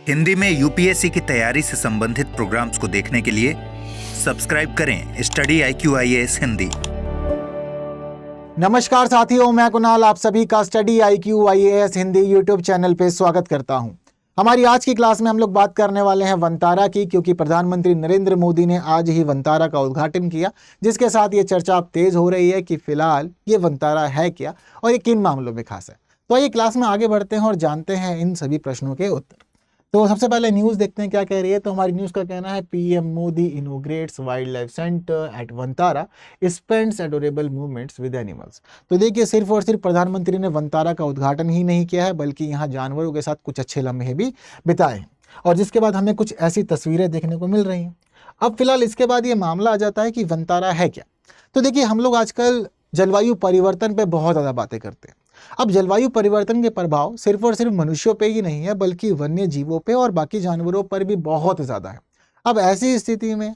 हिंदी में यूपीएससी की तैयारी से संबंधित प्रोग्राम्स को देखने के लिए सब्सक्राइब करें स्टडी IQ IAS हिंदी। नमस्कार साथियों, मैं कुणाल आप सभी का study IQ IAS Hindi YouTube channel पे स्वागत करता हूं। हमारी आज की क्लास में हम लोग बात करने वाले हैं वंतारा की, क्योंकि प्रधानमंत्री नरेंद्र मोदी ने आज ही वंतारा का उद्घाटन किया, जिसके साथ ये चर्चा अब तेज हो रही है कि फिलहाल ये वंतारा है क्या और ये किन मामलों में खास है। तो ये क्लास में आगे बढ़ते हैं और जानते हैं इन सभी प्रश्नों के उत्तर। तो सबसे पहले न्यूज़ देखते हैं क्या कह रही है। तो हमारी न्यूज़ का कहना है PM Modi इनोग्रेट्स wild life centre at Vantara, spends adorable movements with animals. तो देखिए, सिर्फ और सिर्फ प्रधानमंत्री ने वंतारा का उद्घाटन ही नहीं किया है, बल्कि यहाँ जानवरों के साथ कुछ अच्छे लम्हे भी बिताए हैं, और जिसके बाद हमें कुछ ऐसी तस्वीरें देखने को मिल रही हैं। अब फिलहाल इसके बाद ये मामला आ जाता है कि वंतारा है क्या। तो देखिए, हम लोग आजकल जलवायु परिवर्तन पे बहुत ज़्यादा बातें करते हैं। अब जलवायु परिवर्तन के प्रभाव सिर्फ और सिर्फ मनुष्यों पे ही नहीं है, बल्कि वन्य जीवों पे और बाकी जानवरों पर भी बहुत ज़्यादा है। अब ऐसी स्थिति में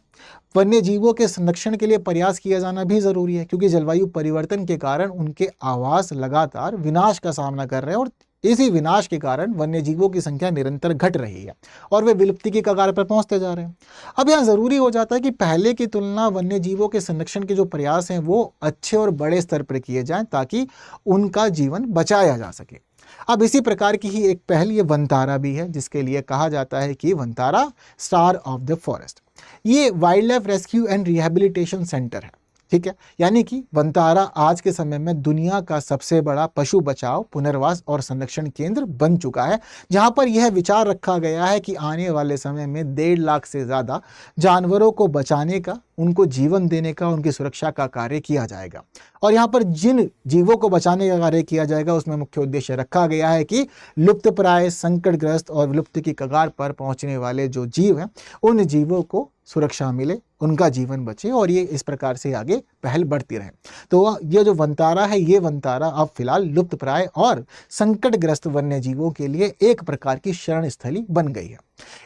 वन्य जीवों के संरक्षण के लिए प्रयास किया जाना भी ज़रूरी है, क्योंकि जलवायु परिवर्तन के कारण उनके आवास लगातार विनाश का सामना कर रहे हैं, और इसी विनाश के कारण वन्य जीवों की संख्या निरंतर घट रही है और वे विलुप्ति की कगार पर पहुंचते जा रहे हैं। अब यहाँ ज़रूरी हो जाता है कि पहले की तुलना वन्य जीवों के संरक्षण के जो प्रयास हैं वो अच्छे और बड़े स्तर पर किए जाएं, ताकि उनका जीवन बचाया जा सके। अब इसी प्रकार की ही एक पहल ये वंतारा भी है, जिसके लिए कहा जाता है कि Vantara star of the forest. ये wildlife rescue and rehabilitation centre है, ठीक है। यानी कि वंतारा आज के समय में दुनिया का सबसे बड़ा पशु बचाव, पुनर्वास और संरक्षण केंद्र बन चुका है, जहां पर यह विचार रखा गया है कि आने वाले समय में 1.5 लाख से ज़्यादा जानवरों को बचाने का, उनको जीवन देने का, उनकी सुरक्षा का कार्य किया जाएगा। और यहाँ पर जिन जीवों को बचाने का कार्य किया जाएगा उसमें मुख्य उद्देश्य रखा गया है कि लुप्तप्राय, संकटग्रस्त और विलुप्ति की कगार पर पहुँचने वाले जो जीव हैं उन जीवों को सुरक्षा मिले, उनका जीवन बचे, और ये इस प्रकार से आगे पहल बढ़ती रहे। तो ये जो वंतारा है, ये वंतारा अब फिलहाल लुप्तप्राय और संकटग्रस्त वन्य जीवों के लिए एक प्रकार की शरण स्थली बन गई है।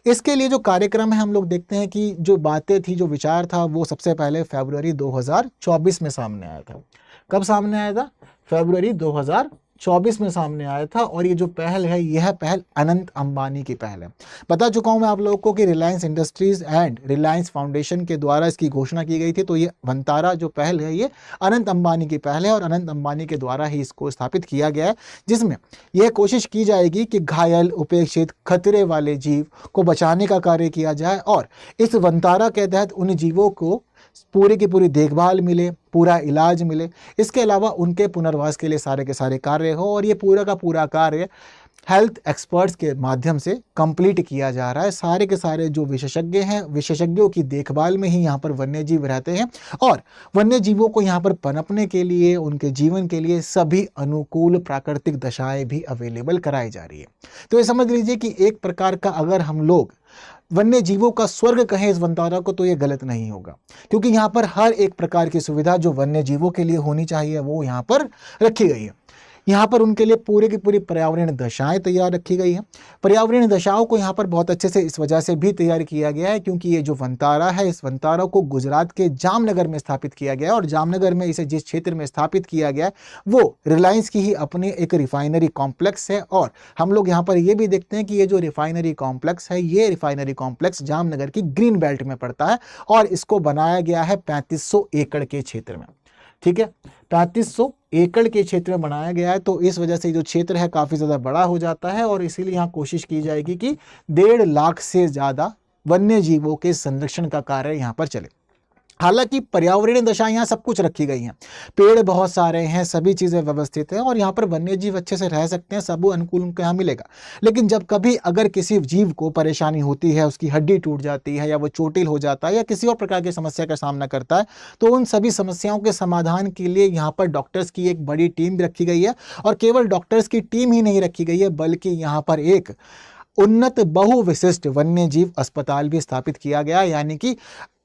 इसके लिए जो कार्यक्रम है, हम लोग देखते हैं कि जो बातें थी, जो विचार था, वो सबसे पहले फरवरी 2024 में सामने आया था। कब सामने आया था? फरवरी 2024 में सामने आया था। और ये जो पहल है, यह पहल अनंत अंबानी की पहल है। बता चुका हूं मैं आप लोगों को कि Reliance industries and Reliance foundation के द्वारा इसकी घोषणा की गई थी। तो ये वंतारा जो पहल है, ये अनंत अंबानी की पहल है और अनंत अंबानी के द्वारा ही इसको स्थापित किया गया है, जिसमें यह कोशिश की जाएगी कि घायल, उपेक्षित, खतरे वाले जीव को बचाने का कार्य किया जाए, और इस वंतारा के तहत उन जीवों को पूरी की पूरी देखभाल मिले, पूरा इलाज मिले। इसके अलावा उनके पुनर्वास के लिए सारे के सारे कार्य हो, और ये पूरा का पूरा कार्य हेल्थ एक्सपर्ट्स के माध्यम से कंप्लीट किया जा रहा है। सारे के सारे जो विशेषज्ञ हैं, विशेषज्ञों की देखभाल में ही यहाँ पर वन्य जीव रहते हैं, और वन्य जीवों को यहाँ पर पनपने के लिए, उनके जीवन के लिए सभी अनुकूल प्राकृतिक दशाएं भी अवेलेबल कराई जा रही है। तो ये समझ लीजिए कि एक प्रकार का अगर हम लोग वन्य जीवों का स्वर्ग कहें इस वंतारा को, तो ये गलत नहीं होगा, क्योंकि यहाँ पर हर एक प्रकार की सुविधा जो वन्य जीवों के लिए होनी चाहिए वो यहाँ पर रखी गई है। यहाँ पर उनके लिए पूरी की पूरी पर्यावरणीय दशाएं तैयार रखी गई हैं। पर्यावरणीय दशाओं को यहाँ पर बहुत अच्छे से इस वजह से भी तैयार किया गया है, क्योंकि ये जो वंतारा है, इस वंतारा को गुजरात के जामनगर में स्थापित किया गया है, और जामनगर में इसे जिस क्षेत्र में स्थापित किया गया है वो रिलायंस की ही अपनी एक रिफाइनरी कॉम्प्लेक्स है। और हम लोग यहाँ पर ये भी देखते हैं कि ये जो रिफाइनरी कॉम्प्लेक्स है, ये रिफाइनरी कॉम्प्लेक्स जामनगर की ग्रीन बेल्ट में पड़ता है, और इसको बनाया गया है 3500 एकड़ के क्षेत्र में, ठीक है। 3500 एकड़ के क्षेत्र में बनाया गया है। तो इस वजह से जो क्षेत्र है काफ़ी ज़्यादा बड़ा हो जाता है, और इसीलिए यहाँ कोशिश की जाएगी कि 1.5 लाख से ज़्यादा वन्य जीवों के संरक्षण का कार्य यहाँ पर चले। हालांकि पर्यावरणीय दशा यहाँ सब कुछ रखी गई हैं, पेड़ बहुत सारे हैं, सभी चीज़ें व्यवस्थित हैं, और यहाँ पर वन्य जीव अच्छे से रह सकते हैं, सब अनुकूल उनको यहाँ मिलेगा। लेकिन जब कभी अगर किसी जीव को परेशानी होती है, उसकी हड्डी टूट जाती है, या वो चोटिल हो जाता है, या किसी और प्रकार की समस्या का सामना करता है, तो उन सभी समस्याओं के समाधान के लिए यहाँ पर डॉक्टर्स की एक बड़ी टीम रखी गई है। और केवल डॉक्टर्स की टीम ही नहीं रखी गई है, बल्कि यहाँ पर एक उन्नत बहुविशिष्ट वन्य जीव अस्पताल भी स्थापित किया गया। यानी कि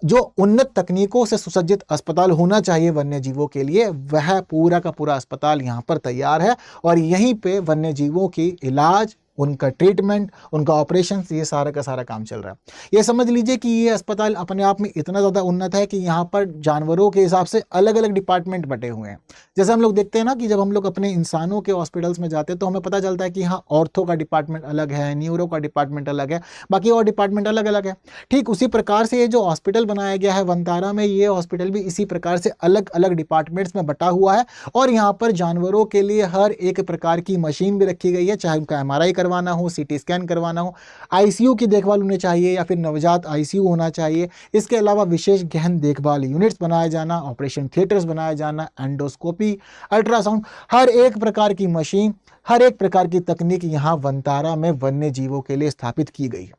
जो उन्नत तकनीकों से सुसज्जित अस्पताल होना चाहिए वन्य जीवों के लिए, वह पूरा का पूरा अस्पताल यहाँ पर तैयार है, और यहीं पे वन्य जीवों की इलाज, उनका ट्रीटमेंट, उनका ऑपरेशन, ये सारा का सारा काम चल रहा है। ये समझ लीजिए कि ये अस्पताल अपने आप में इतना ज़्यादा उन्नत है कि यहाँ पर जानवरों के हिसाब से अलग अलग डिपार्टमेंट बटे हुए हैं। जैसे हम लोग देखते हैं ना कि जब हम लोग अपने इंसानों के हॉस्पिटल्स में जाते हैं तो हमें पता चलता है कि हाँ, ऑर्थो का डिपार्टमेंट अलग है, न्यूरो का डिपार्टमेंट अलग है, बाकी और डिपार्टमेंट अलग अलग है। ठीक उसी प्रकार से ये जो हॉस्पिटल बनाया गया है वनतारा में, ये हॉस्पिटल भी इसी प्रकार से अलग अलग डिपार्टमेंट्स में बटा हुआ है। और यहाँ पर जानवरों के लिए हर एक प्रकार की मशीन भी रखी गई है, चाहे उनका MRI करवाना हो, CT स्कैन करवाना हो, ICU की देखभाल होनी चाहिए या फिर नवजात ICU होना चाहिए। इसके अलावा विशेष गहन देखभाल यूनिट्स बनाए जाना, ऑपरेशन थिएटर्स बनाए जाना, एंडोस्कोपी, अल्ट्रासाउंड, हर एक प्रकार की मशीन, हर एक प्रकार की तकनीक यहाँ वनतारा में वन्य जीवों के लिए स्थापित की गई है।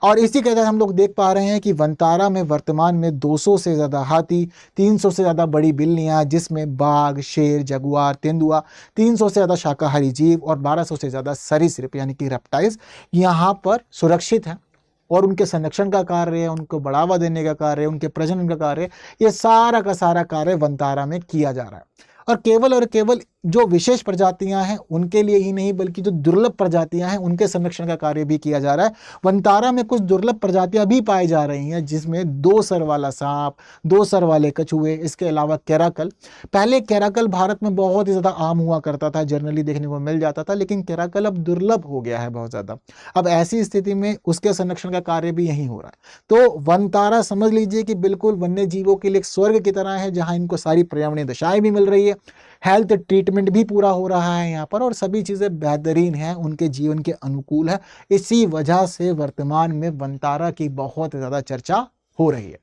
और इसी के तहत हम लोग देख पा रहे हैं कि वनतारा में वर्तमान में 200 से ज़्यादा हाथी, 300 से ज़्यादा बड़ी बिल्लियाँ, जिसमें बाघ, शेर, जगुआर, तेंदुआ, 300 से ज़्यादा शाकाहारी जीव और 1200 से ज़्यादा सरीसृप यानी कि रेप्टाइल्स यहाँ पर सुरक्षित हैं। और उनके संरक्षण का कार्य, उनको बढ़ावा देने का कार्य, उनके प्रजनन का कार्य, ये सारा का सारा कार्य वनतारा में किया जा रहा है। और केवल जो विशेष प्रजातियां हैं उनके लिए ही नहीं, बल्कि जो दुर्लभ प्रजातियां हैं उनके संरक्षण का कार्य भी किया जा रहा है। वनतारा में कुछ दुर्लभ प्रजातियां भी पाई जा रही हैं, जिसमें 2 सर वाला सांप, 2 सर वाले कछुए, इसके अलावा कैराकल। पहले कैराकल भारत में बहुत ही ज़्यादा आम हुआ करता था, जनरली देखने को मिल जाता था, लेकिन कैराकल अब दुर्लभ हो गया है बहुत ज़्यादा। अब ऐसी स्थिति में उसके संरक्षण का कार्य भी यहीं हो रहा है। तो वनतारा समझ लीजिए कि बिल्कुल वन्य जीवों के लिए एक स्वर्ग की तरह है, जहाँ इनको सारी पर्यावरणीय दशाएं भी मिल रही है, हेल्थ ट्रीटमेंट भी पूरा हो रहा है यहाँ पर, और सभी चीज़ें बेहतरीन हैं, उनके जीवन के अनुकूल है। इसी वजह से वर्तमान में वनतारा की बहुत ज़्यादा चर्चा हो रही है।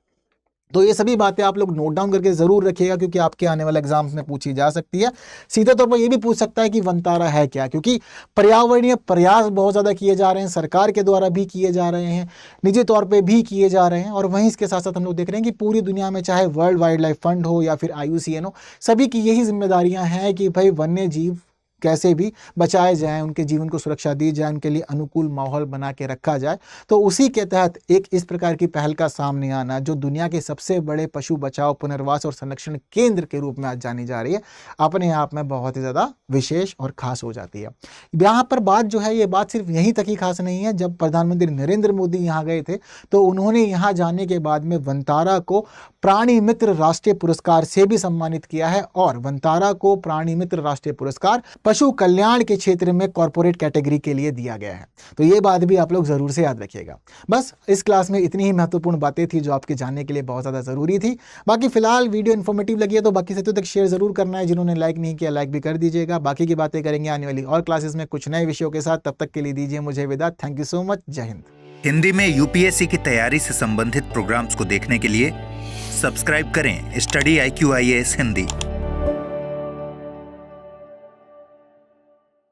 तो ये सभी बातें आप लोग नोट डाउन करके ज़रूर रखिएगा, क्योंकि आपके आने वाले एग्जाम्स में पूछी जा सकती है। सीधे तौर पर ये भी पूछ सकता है कि वनतारा है क्या, क्योंकि पर्यावरणीय प्रयास बहुत ज़्यादा किए जा रहे हैं, सरकार के द्वारा भी किए जा रहे हैं, निजी तौर पे भी किए जा रहे हैं। और वहीं इसके साथ साथ हम लोग देख रहे हैं कि पूरी दुनिया में चाहे वर्ल्ड वाइल्ड लाइफ फंड हो या फिर IUCN हो, सभी की यही जिम्मेदारियाँ हैं कि भाई वन्य जीव कैसे भी बचाए जाएं, उनके जीवन को सुरक्षा दी जाए, उनके लिए अनुकूल माहौल बना के रखा जाए। तो उसी के तहत एक इस प्रकार की पहल का सामने आना, जो दुनिया के सबसे बड़े पशु बचाव, पुनर्वास और संरक्षण केंद्र के रूप में आज जानी जा रही है, अपने आप में बहुत ही ज़्यादा विशेष और खास हो जाती है। यहाँ पर बात जो है, ये बात सिर्फ यहीं तक ही खास नहीं है। जब प्रधानमंत्री नरेंद्र मोदी यहाँ गए थे तो उन्होंने यहाँ जाने के बाद में वनतारा को प्राणी मित्र राष्ट्रीय पुरस्कार से भी सम्मानित किया है। और वनतारा को प्राणी मित्र राष्ट्रीय पुरस्कार पशु कल्याण के क्षेत्र में कॉर्पोरेट कैटेगरी के लिए दिया गया है। तो ये बात भी आप लोग जरूर से याद रखिएगा। बस इस क्लास में इतनी ही महत्वपूर्ण बातें थी जो आपके जानने के लिए बहुत ज़्यादा ज़रूरी थी। बाकी फिलहाल वीडियो इन्फॉर्मेटिव लगी है तो बाकी साथियों तक शेयर जरूर करना है। जिन्होंने लाइक नहीं किया, लाइक भी कर दीजिएगा। बाकी की बातें करेंगे आने वाली और क्लासेस में कुछ नए विषयों के साथ। तब तक के लिए दीजिए मुझे विदा। Thank you so much. जय हिंद। हिंदी में UPSC की तैयारी से संबंधित प्रोग्राम्स को देखने के लिए सब्सक्राइब करें स्टडी IQ IAS हिंदी।